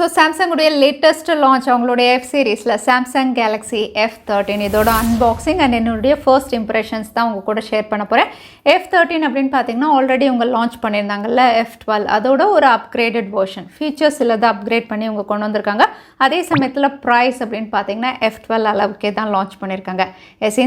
So சாம்சங்குடைய latest launch அவங்களுடைய F சீரீஸில் Samsung Galaxy F13 இதோட அன்பாக்சிங் அண்ட் என்னுடைய ஃபர்ஸ்ட் இம்ப்ரெஷன்ஸ் தான் உங்கள் கூட ஷேர் பண்ண போகிறேன். F13 அப்படின்னு பார்த்தீங்கன்னா ஆல்ரெடி அவங்க லான்ச் பண்ணியிருந்தாங்கல்ல F12, அதோட ஒரு அப்கிரேடட் வெர்ஷன், ஃபீச்சர்ஸ் இல்லாத அப்கிரேட் பண்ணி அவங்க கொண்டு வந்திருக்காங்க. அதே சமயத்தில் ப்ரைஸ் அப்படின்னு பார்த்தீங்கன்னா F12 அளவுக்கே தான் லான்ச் பண்ணியிருக்காங்க.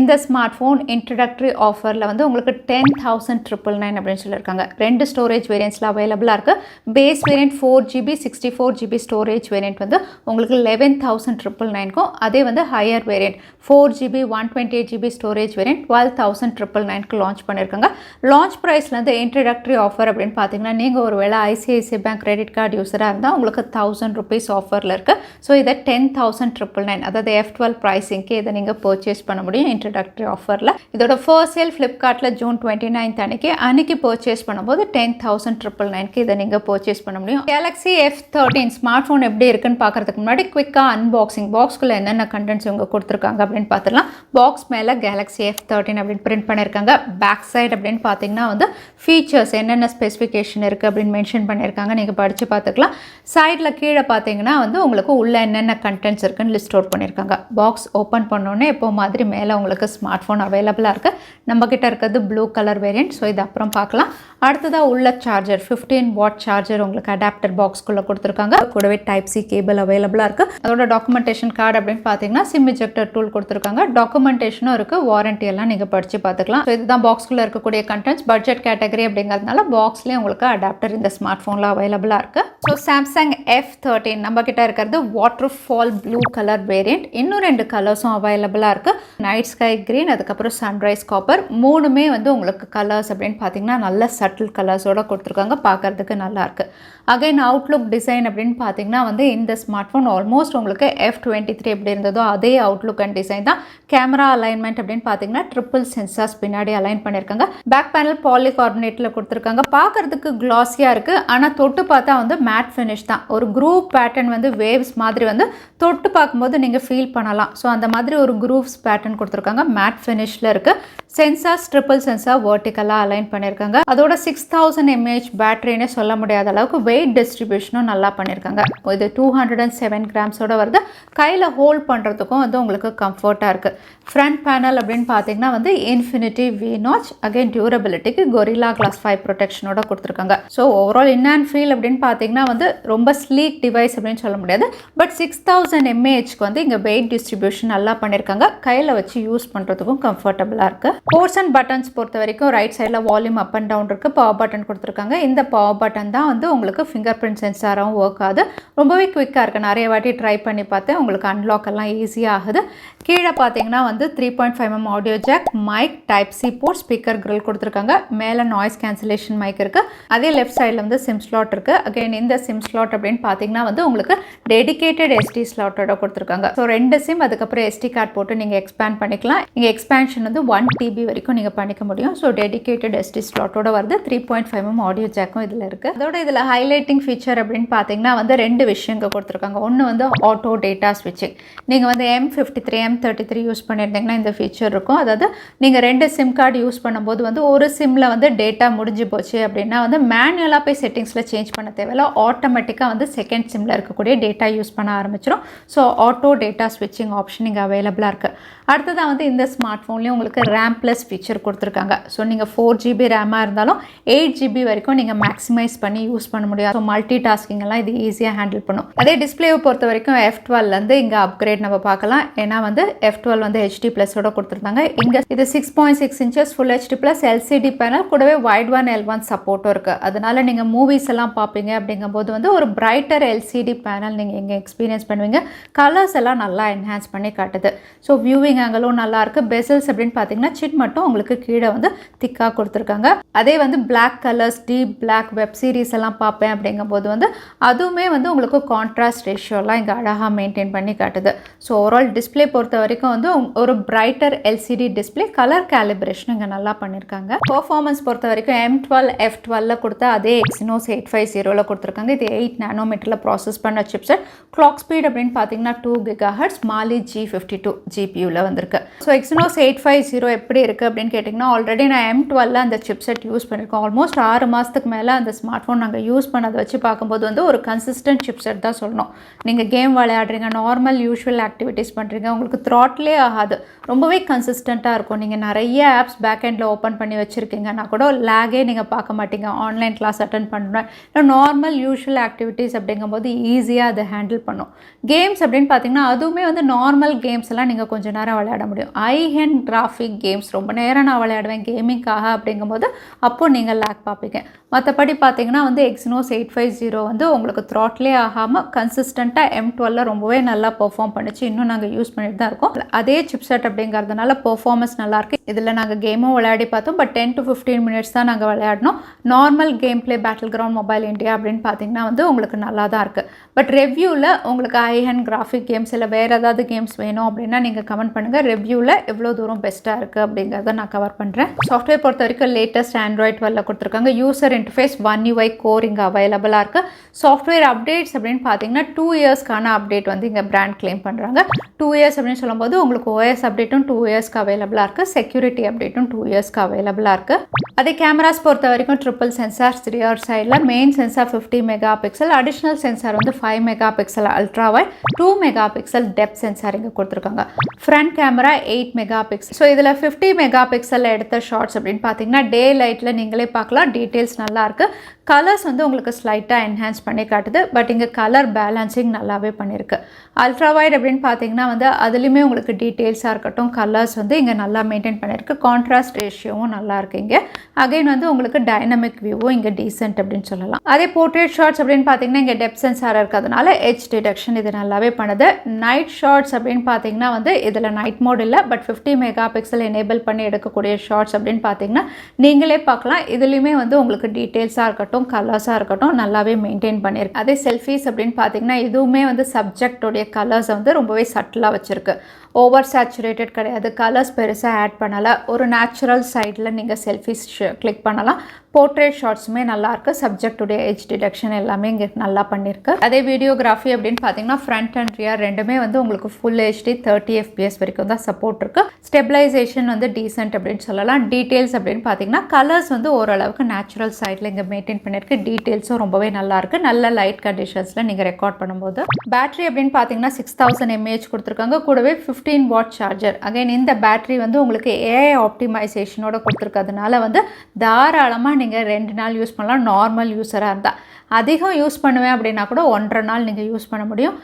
இந்த ஸ்மார்ட் ஃபோன் இன்ட்ரடக்டரி ஆஃபரில் வந்து உங்களுக்கு 10,999 அப்படின்னு சொல்லியிருக்காங்க. 2 ஸ்டோரேஜ் வேரியன்ட்ஸில் அவைலபிளாக இருக்குது. Base variant 4GB 64GB storage variant வந்து உங்களுக்கு 11,999க்கும், அதே வந்து higher variant 4GB 128GB storage variant 12,999க்கு லான்ச் பண்ணியிருக்காங்க. லான்ச் ப்ரைஸ்லேருந்து இன்ட்ரடக்டரி ஆஃபர் அப்படின்னு பார்த்தீங்கன்னா நீங்கள் ஒரு வேளை ஐசிஐசிஐ பேங்க் கிரெடிட் கார்டு யூஸராக இருந்தால் உங்களுக்கு ₹1,000 ஆஃபரில் இருக்குது. ஸோ இதை 10,999, அதாவது F12 ப்ரைஸிங்க்கு இதை நீங்கள் பர்ச்சேஸ் பண்ண முடியும் இன்ட்ரடக்டரி ஆஃபரில். இதோட ஃபர்ஸ்ட் சேல் ஃப்ளிப்கார்ட்டில் June 29 அன்னைக்கு பர்ச்சேஸ் பண்ணும்போது 10,999க்கு இதை நீங்கள் பர்ச்சேஸ் பண்ண முடியும். Galaxy F13 ஸ்மார்ட் ஃபோன் எப்படி இருக்குன்னு பார்க்கறதுக்கு முன்னாடி குவிக்காக அன்பாக்சிங், பாக்ஸ்குள்ளே என்னென்ன கண்டென்ட்ஸ் இவங்க கொடுத்துருக்காங்க அப்படின்னு பார்த்துலாம். பாக்ஸ் மேலே Galaxy F13 அப்படின்னு பிரிண்ட் பண்ணியிருக்காங்க. பேக் சைடு அப்படின்னு பார்த்தீங்கன்னா வந்து ஃபீச்சர்ஸ் என்னென்ன ஸ்பெசிஃபிகேஷன் இருக்குது அப்படின்னு மென்ஷன் பண்ணியிருக்காங்க, நீங்கள் படித்து பார்த்துக்கலாம். சைடில் கீழே பார்த்தீங்கன்னா வந்து உங்களுக்கு உள்ள என்னென்ன கண்டென்ட்ஸ் இருக்குன்னு லிஸ்ட் அவுட் பண்ணியிருக்காங்க. பாக்ஸ் ஓப்பன் பண்ணோன்னே இப்போ மாதிரி மேலே உங்களுக்கு ஸ்மார்ட் ஃபோன் அவைலபிளாக இருக்குது. நம்மக்கிட்ட இருக்கிறது ப்ளூ கலர் வேரியன்ட். ஸோ இது அப்புறம் பார்க்கலாம். அடுத்ததாக உள்ள சார்ஜர் 15W சார்ஜர் உங்களுக்கு அடாப்டர் பாக்ஸ்குள்ளே கொடுத்துருக்காங்க. கூடவே Type-C கேபிள் அவைலபிளாக இருக்குது. அதோட டாக்குமெண்டேஷன் கார்டு அப்படின்னு பார்த்தீங்கன்னா சிம் இஜெக்டர் டூல் கொடுத்துருக்காங்க. டாக்குமெண்டேஷனும் இருக்குது, வாரண்டி எல்லாம் நீங்கள் படித்து பார்த்துக்கலாம். ஸோ இதுதான் பாக்ஸ்குள்ளே இருக்கக்கூடிய கண்டென்ட்ஸ். பட்ஜெட் கேட்டகரி அப்படிங்கிறதுனால பாக்ஸ்லேயே உங்களுக்கு அடாப்டர் இந்த ஸ்மார்ட் ஃபோனில் அவைலபிளாக இருக்குது. ஸோ சாம்சங் F13 நம்ம கிட்ட இருக்கிறது water fall blue colour variant. இன்னும் 2 கலர்ஸும் அவைலபிளாக இருக்குது. நைட் ஸ்கை கிரீன், அதுக்கப்புறம் சன்ரைஸ் காப்பர். மூணுமே வந்து உங்களுக்கு கலர்ஸ் அப்படின்னு பார்த்தீங்கன்னா நல்ல சட்டில் கலர்ஸோட கொடுத்துருக்காங்க. பார்க்கறதுக்கு நல்லா இருக்குது. அகைன் அவுட்லுக் டிசைன் அப்படின்னு பார்த்தீங்கன்னா வந்து இந்த ஸ்மார்ட் ஃபோன் ஆல்மோஸ்ட் உங்களுக்கு F23 எப்படி இருந்ததோ அதே அவுட்லுக் அண்ட் டிசைன் தான். கேமரா அலைன்மெண்ட் அப்படின்னு பார்த்தீங்கன்னா ட்ரிபிள் சென்சார்ஸ் பின்னாடி அலைன் பண்ணியிருக்காங்க. பேக் பேனல் பாலிகார்பனேட்டில் கொடுத்துருக்காங்க. பார்க்கறதுக்கு கிளாஸியாக இருக்குது, ஆனால் தொட்டு பார்த்தா வந்து மேட் ஃபினிஷ் தான். ஒரு குரூவ் பேட்டர்ன் வந்து வேவ்ஸ் மாதிரி வந்து தொட்டு பார்க்கும்போது நீங்கள் ஃபீல் பண்ணலாம். ஸோ அந்த மாதிரி ஒரு குரூவ்ஸ் பேட்டர்ன் கொடுத்துருக்காங்க. மேட் ஃபினிஷில் இருக்குது. சென்சார்ஸ் ட்ரிபிள் சென்சார் வெர்டிக்கலாக அலைன் பண்ணியிருக்காங்க. அதோட 6000 mAh பேட்டரினே சொல்ல முடியாத அளவுக்கு வெயிட் டிஸ்ட்ரிபியூஷனும் நல்லா பண்ணியிருக்காங்க. இது 207 கிராம்ஸோட வருது. கையில் ஹோல்ட் பண்ணுறதுக்கும் வந்து உங்களுக்கு கம்ஃபர்ட்டாக இருக்குது. ஃப்ரண்ட் பேனல் அப்படின்னு பார்த்தீங்கன்னா வந்து இன்ஃபினிட்டி V நாச். அகைன் டியூரபிலிட்டிக்கு கொரில்லா கிளாஸ் 5 ப்ரொடெக்ஷனோட கொடுத்துருக்காங்க. So overall in and feel அப்படின்னு பார்த்தீங்கன்னா வந்து ரொம்ப ஸ்லீக் டிவைஸ் அப்படின்னு சொல்ல முடியாது. பட் 6000 mAhக்கு வந்து இங்கே வெயிட் டிஸ்ட்ரிபியூஷன் நல்லா பண்ணியிருக்காங்க. கையில் வச்சு யூஸ் பண்ணுறதுக்கும் கம்ஃபர்டபுளாக இருக்குது. போர்ட்ஸ் அண்ட் பட்டன்ஸ் பொறுத்த வரைக்கும் ரைட் சைடில் வால்யூம் அப் அண்ட் டவுன் இருக்குது. பவர் பட்டன் கொடுத்துருக்காங்க. இந்த பவர் பட்டன் தான் வந்து உங்களுக்கு ஃபிங்கர் பிரிண்ட் சென்சாராகவும் ஒர்க் ஆகுது. ரொம்பவே குவிக்காக இருக்குது. நிறைய வாட்டி ட்ரை பண்ணி பார்த்தேன். உங்களுக்கு அன்லாக் எல்லாம் ஈஸியாக ஆகுது. கீழே பார்த்தீங்கன்னா வந்து 3.5mm audio jack, mic, Type-C port, speaker grill கொடுத்துருக்காங்க. மேலே நாய்ஸ் கேன்சலேஷன் மைக் இருக்குது. அதே லெஃப்ட் சைடில் வந்து சிம் ஸ்லாட் இருக்குது. அகைன் இந்த சிம் ஸ்லாட் அப்படின்னு பார்த்தீங்கன்னா வந்து உங்களுக்கு டெடிகேட்டட் SD ஸ்லாட்டோட கொடுத்துருக்காங்க. ஸோ 2 சிம், அதுக்கப்புறம் SD கார்டு போட்டு நீங்கள் எக்ஸ்பேண்ட் பண்ணிக்கலாம். இங்கே எக்ஸ்பேன்ஷன் வந்து 1TB வரைக்கும் நீங்கள் பண்ணிக்க முடியும். ஸோ டெடிகேட்டட் SD ஸ்லாட்டோட வருது. 3.5mm ஆடியோ ஜாக்கும் இதில் இருக்குது. அதோட இதில் ஹைலைட்டிங் ஃபீச்சர் அப்படின்னு பார்த்தீங்கன்னா வந்து 2 விஷயங்கள் கொடுத்துருக்காங்க. ஒன்று வந்து ஆட்டோ டேட்டா ஸ்விட்சிங். நீங்கள் வந்து M53 M33 யூஸ் பண்ணியிருந்தீங்கன்னா இந்த ஃபீச்சர் இருக்கும். அதாவது நீங்கள் 2 சிம் கார்டு யூஸ் பண்ணும்போது வந்து ஒரு சிம்மில் வந்து டேட்டா முடிஞ்சு போச்சு அப்படின்னா வந்து மேனுவலாக போய் செட்டிங்ஸில் சேஞ்ச் பண்ண தேவையில்ல. ஆட்டோமேட்டிக்காக வந்து செகண்ட் சிம்மில் இருக்கக்கூடிய டேட்டா யூஸ் பண்ண ஆரம்பிச்சிடும். ஸோ ஆட்டோ டேட்டா ஸ்விட்சிங் ஆப்ஷன் இங்கே அவைலபிளாக இருக்குது. அடுத்ததாக வந்து இந்த ஸ்மார்ட் ஃபோன்லேயும் உங்களுக்கு ரேம் ப்ளஸ் ஃபீச்சர் கொடுத்துருக்காங்க. ஸோ நீங்கள் 4GB ரேமாக இருந்தாலும் 8GB வரைக்கும் நீங்கள் மேக்ஸிமைஸ் பண்ணி யூஸ் பண்ண முடியாது. ஸோ மல்டி டாஸ்கிங் எல்லாம் இது ஈஸியாக ஹேண்டில் பண்ணும். அதே டிஸ்பிளேவை பொறுத்த வரைக்கும் F12லேருந்து இங்கே அப்கிரேட் நம்ம பார்க்கலாம். ஏன்னா வந்து F12 வந்து HD+ஓட கொடுத்துருந்தாங்க. இங்கே இது 6.6 inches full HD+ LCD panel, கூடவே வைட் ஒன் L1 சப்போர்ட்டும் இருக்குது. அதனால நீங்கள் மூவிஸ் எல்லாம் பார்ப்பீங்க அப்படிங்கும்போது வந்து ஒரு பிரைட்டர் LCD பேனல் நீங்கள் இங்கே எக்ஸ்பீரியன்ஸ் பண்ணுவீங்க. கலர்ஸ் எல்லாம் நல்லா என்ஹான்ஸ் பண்ணி காட்டுது. ஸோ வியூவிங் ஆங்கிளும் நல்லா இருக்கு. பெசல்ஸ் அப்படின்னு பார்த்தீங்கன்னா சிட் மட்டும் உங்களுக்கு கீழே வந்து திக்காக கொடுத்துருக்காங்க. அதே வந்து black colours, deep black web series எல்லாம் பார்ப்பேன் அப்படிங்கும்போது வந்து அதுவுமே வந்து உங்களுக்கு கான்ட்ராஸ்ட் ரேஷியோலாம் இங்கே அழகாக மெயின்டைன் பண்ணி காட்டுது. ஸோ ஓவரால் டிஸ்பிளே பொறுத்த வரைக்கும் வந்து ஒரு brighter LCD display, colour calibration இங்கே நல்லா பண்ணியிருக்காங்க. பெர்ஃபார்மன்ஸ் பொறுத்த வரைக்கும் M12 F12 கொடுத்த அதே Exynos 850 கொடுத்துருக்காங்க. இது 8 nanometerல ப்ராசஸ் பண்ண சிப்செட். கிளாக் ஸ்பீட் அப்படின்னு பார்த்தீங்கன்னா 2 GHz, Mali G52 GPUவில் வந்திருக்கு. ஸோ Exynos 850 எப்படி இருக்குது அப்படின்னு கேட்டிங்கன்னா ஆல்ரெடி நான் M12 அந்த சிப்செட் யூஸ் பண்ணியிருக்கோம். ஆல்மோஸ்ட் 6 மாதத்துக்கு மேலே அந்த ஸ்மார்ட் ஃபோன் நாங்கள் யூஸ் பண்ணதை வச்சு பார்க்கும்போது வந்து ஒரு கன்சிஸ்டன்ட் சிப்செட் தான் சொல்லணும். நீங்கள் கேம் விளையாடுறீங்க, நார்மல் யூஷுவல் ஆக்டிவிட்டீஸ் பண்ணுறீங்க, உங்களுக்கு த்ராட்லே ஆகாது, ரொம்பவே கன்சிஸ்டண்ட்டாக இருக்கும். நீங்கள் நிறைய ஆப்ஸ் பேக் எண்டில் ஓப்பன் பண்ணி வச்சுருக்கீங்கன்னா கூட லேகே நீங்கள் பார்க்க மாட்டீங்க. ஆன்லைன் கிளாஸ் அட்டன் பண்ணுறேன், இல்லை நார்மல் யூஷுவல் ஆக்டிவிட்டீஸ் அப்படிங்கும்போது ஈஸியாக அதை ஹேண்டில் பண்ணும். கேம்ஸ் அப்படின்னு பார்த்தீங்கன்னா அதுவுமே வந்து நார்மல் கேம்ஸ் எல்லாம் நீங்கள் கொஞ்சம் நேரம் விளையாட முடியும். ஹை எண்ட் கிராஃபிக் கேம்ஸ் ரொம்ப நேரம் நான் விளையாடுவேன் கேமிங்காக அப்படிங்கும்போது அப்போது நீங்கள் லேக் பார்ப்பீங்க. மற்றபடி பார்த்தீங்கன்னா வந்து Exynos 850 வந்து உங்களுக்கு த்ராட்லே ஆகாமல் கன்சிஸ்டண்ட்டாக M12 ரொம்பவே நல்லா பெர்ஃபார்ம் பண்ணிச்சு. இன்னும் நாங்கள் யூஸ் பண்ணிட்டு தான் இருக்கோம். அதே சிப்செட் அப்படிங்கிறதுனால பெர்ஃபார்மன்ஸ் நல்லாயிருக்கு. இதில் நாங்கள் கேமும் விளையாடி பார்த்தோம், பட் 10 to 15 மினிட்ஸ் தான் நாங்கள் விளையாடினோம். Normal game play battle ground mobile India அப்படின்னு பார்த்தீங்கன்னா வந்து உங்களுக்கு நல்லா தான் இருக்குது. பட் ரிவ்யூவில் உங்களுக்கு ஹை அண்ட் கிராஃபிக் கேம்ஸ் இல்லை வேறு ஏதாவது கேம்ஸ் வேணும் அப்படின்னா நீங்கள் கமெண்ட் பண்ணுங்கள். ரிவ்யூவில் எவ்வளோ தூரம் பெஸ்ட்டாக இருக்குது அப்படிங்கிறத நான் கவர் பண்ணுறேன். சாஃப்ட்வேர் பொறுத்த வரைக்கும் லேட்டஸ்ட் Android 12 கொடுத்துருக்காங்க. User interface One UI core இங்கே அவைலபிளாக இருக்குது. சாஃப்ட்வேர் அப்டேட்ஸ் அப்படின்னு பார்த்தீங்கன்னா 2 இயர்ஸ்க்கான அப்டேட் வந்து இங்கே பிராண்ட் கிளைம் பண்ணுறாங்க. 2 இயர்ஸ் அப்படின்னு சொல்லும்போது உங்களுக்கு OS அப்டேட்டும் 2 இயர்ஸ்க்கு அவைலபிளாக இருக்குது. செக்யூரிட்டி அப்டேட்டும் 2 இயர்ஸ்க்கு அவைலபிளாக இருக்குது. அதே கேமராஸ் பொறுத்த வரைக்கும் ட்ரிபிள் சென்சார் ரியர் சைடில், main sensor 50 mega pixel, additional sensor வந்து 5 mega pixel ultra wide, 2 mega pixel depth sensor இங்கே கொடுத்துருக்காங்க. Front camera 8 mega pixel. So இதில் 50 மெகா பிக்சல் எடுத்த ஷார்ட்ஸ் அப்படின்னு பார்த்தீங்கன்னா டே லைட்டில் நீங்களே பார்க்கலாம். டீட்டெயில்ஸ் நல்லாயிருக்கு. கலர்ஸ் வந்து உங்களுக்கு ஸ்லைட்டாக என்ஹான்ஸ் பண்ணி காட்டுது, பட் இங்கே கலர் பேலன்சிங் நல்லாவே பண்ணியிருக்கு. அல்ட்ரா வைட் அப்படின்னு பார்த்தீங்கன்னா வந்து அதுலேயுமே உங்களுக்கு டீட்டெயில்ஸாக இருக்கட்டும், கலர்ஸ் வந்து இங்கே நல்லா மெயின்டைன் பண்ணியிருக்கு. கான்ட்ராஸ்ட் ரேஷியோவும் நல்லா இருக்கு. இங்கே அகைன் வந்து உங்களுக்கு டைனமிக் வியூவும் இங்கே டீசென்ட் அப்படின்னு சொல்லலாம். அதே போர்ட்ரேட் ஷார்ட்ஸ் அப்படின்னு பார்த்தீங்கன்னா இங்கே டெப்த் சென்சார் இருக்கிறதுனால எட்ஜ் டிடெக்ஷன் இது நல்லாவே பண்ணுது. நைட் ஷார்ட்ஸ் அப்படின்னு பார்த்தீங்கன்னா வந்து இதில் நைட் மோட் இல்லை, பட் 50 மெகா பிக்சல் எனேபிள் பண்ணி எடுக்கக்கூடிய ஷார்ட்ஸ் அப்படின்னு பார்த்தீங்கன்னா நீங்களே பார்க்கலாம். இதுலேயுமே வந்து உங்களுக்கு டீட்டெயில்ஸாக இருக்கட்டும், கலர்ஸாக இருக்கட்டும் நல்லாவே மெயின்டைன் பண்ணியிருக்கு. அதே செல்ஃபீஸ் அப்படின்னு பார்த்தீங்கன்னா இதுவுமே வந்து சப்ஜெக்டோடைய கலர்ஸை வந்து ரொம்பவே சட்டிலாக வச்சுருக்கு. ஓவர் சேச்சுரேட்டட் கிடையாது, கலர்ஸ் பெருசாக ஆட் பண்ணலை. ஒரு நேச்சுரல் சைடில் நீங்கள் செல்ஃபிஸ் கிளிக் பண்ணலாம். போர்ட்ரேட் ஷார்ட்ஸுமே நல்லாயிருக்கு. சப்ஜெக்டுடைய எட்ஜ் டிடெக்ஷன் எல்லாமே இங்கே நல்லா பண்ணியிருக்கு. அதே வீடியோகிராஃபி அப்படின்னு பார்த்தீங்கன்னா ஃப்ரண்ட் அண்ட் ரியர் ரெண்டுமே வந்து உங்களுக்கு ஃபுல் HD 30 FPS வரைக்கும் தான் சப்போர்ட் இருக்குது. ஸ்டெபிலைசேஷன் வந்து டீசென்ட் அப்படின்னு சொல்லலாம். டீட்டெயில்ஸ் அப்படின்னு பார்த்தீங்கன்னா கலர்ஸ் வந்து ஓரளவுக்கு நேச்சுரல் சைடில் இங்கே மெயின்டைன் பண்ணியிருக்கு. டீட்டெயில்ஸும் ரொம்பவே நல்லாயிருக்கு. நல்ல லைட் கண்டிஷன்ஸில் நீங்கள் ரெக்கார்ட் பண்ணும்போது. பேட்டரி அப்படின்னு பார்த்தீங்கன்னா 6000 mAh கொடுத்துருக்காங்க. கூடவே 15 வாட் சார்ஜர். அகைன் இந்த பேட்டரி வந்து உங்களுக்கு AI ஆப்டிமைசேஷனோட கொடுத்துருக்கிறதுனால வந்து தாராளமாக நீங்கள் 2 நாள் யூஸ் பண்ணலாம். நார்மல் யூஸராக இருந்தால் அதிகம் யூஸ் பண்ணுவேன் அப்படின்னா கூட 1.5 நாள் நீங்கள் யூஸ் பண்ண முடியும்.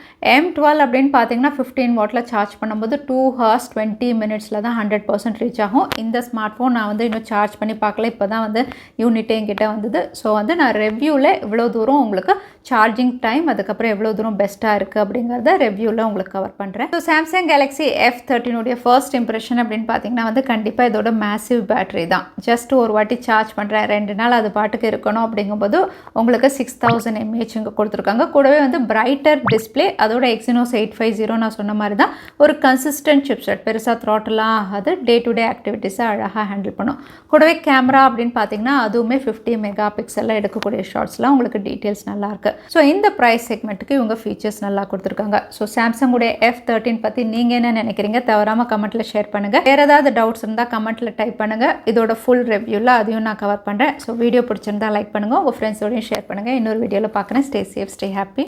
M12 அப்படின்னு பார்த்தீங்கன்னா 15 வாட்டில் சார்ஜ் பண்ணும்போது 2 hours 20 minutesல தான் 100% ரீச் ஆகும். இந்த ஸ்மார்ட் ஃபோன் நான் வந்து இன்னும் சார்ஜ் பண்ணி பார்க்கல, இப்போ தான் வந்து யூனிட்டே என்கிட்ட வந்தது. ஸோ வந்து நான் ரிவ்யூவில் இவ்வளோ தூரம் உங்களுக்கு சார்ஜிங் டைம், அதுக்கப்புறம் எவ்வளோ தூரம் பெஸ்ட்டாக இருக்குது அப்படிங்கிறத ரிவ்யூவில் உங்களுக்கு கவர் பண்ணுறேன். So Samsung Galaxy F13 first impression அப்படின்னு பார்த்தீங்கன்னா வந்து கண்டிப்பாக இதோட மேசிவ் பேட்டரி தான். ஜஸ்ட் ஒரு வாட்டி சார்ஜ் பண்ணுறேன், 2 நாள் அது பாட்டுக்கு இருக்கணும் அப்படிங்கும்போது உங்களுக்கு 6000 mAh இங்கே கொடுத்துருக்காங்க. கூடவே வந்து பிரைட்டர் டிஸ்பிளே, அதோட Exynos 850 நான் சொன்ன மாதிரி தான் ஒரு கன்சிஸ்டன்ட் சிப்செட், பெருசாக த்ராட்டெலாம் ஆகாது. டே டு டே ஆக்டிவிட்டீஸை அழகாக ஹேண்டில் பண்ணும். கூடவே கேமரா அப்படின்னு பார்த்தீங்கன்னா அதுவுமே 50 மெகா பிக்சலில் எடுக்கக்கூடிய ஷார்ட்ஸ்லாம் உங்களுக்கு டீட்டெயில்ஸ் நல்லாயிருக்கு. ஸோ இந்த ப்ரைஸ் செக்மெண்ட்டுக்கு இவங்க ஃபீச்சர்ஸ் நல்லா கொடுத்துருக்காங்க. ஸோ சாம்சங்குடைய F13 பற்றி நீங்கள் என்ன நினைக்கிறீங்க தவறாமல் கமெண்ட்டில் ஷேர் பண்ணுங்கள். வேறு ஏதாவது டவுட்ஸ் இருந்தால் கமெண்ட்டில் டைப் பண்ணுங்கள். இதோட ஃபுல் ரிவ்யூவில் அதையும் நான் கவர் பண்ணுறேன். ஸோ வீடியோ பிடிச்சிருந்தா லைக் பண்ணுங்கள், உங்கள் ஃப்ரெண்ட்ஸோடையும் ஷேர் பண்ணுங்கள். இன்னொரு வீடியோவில் பார்க்குறேன். Stay safe, stay happy.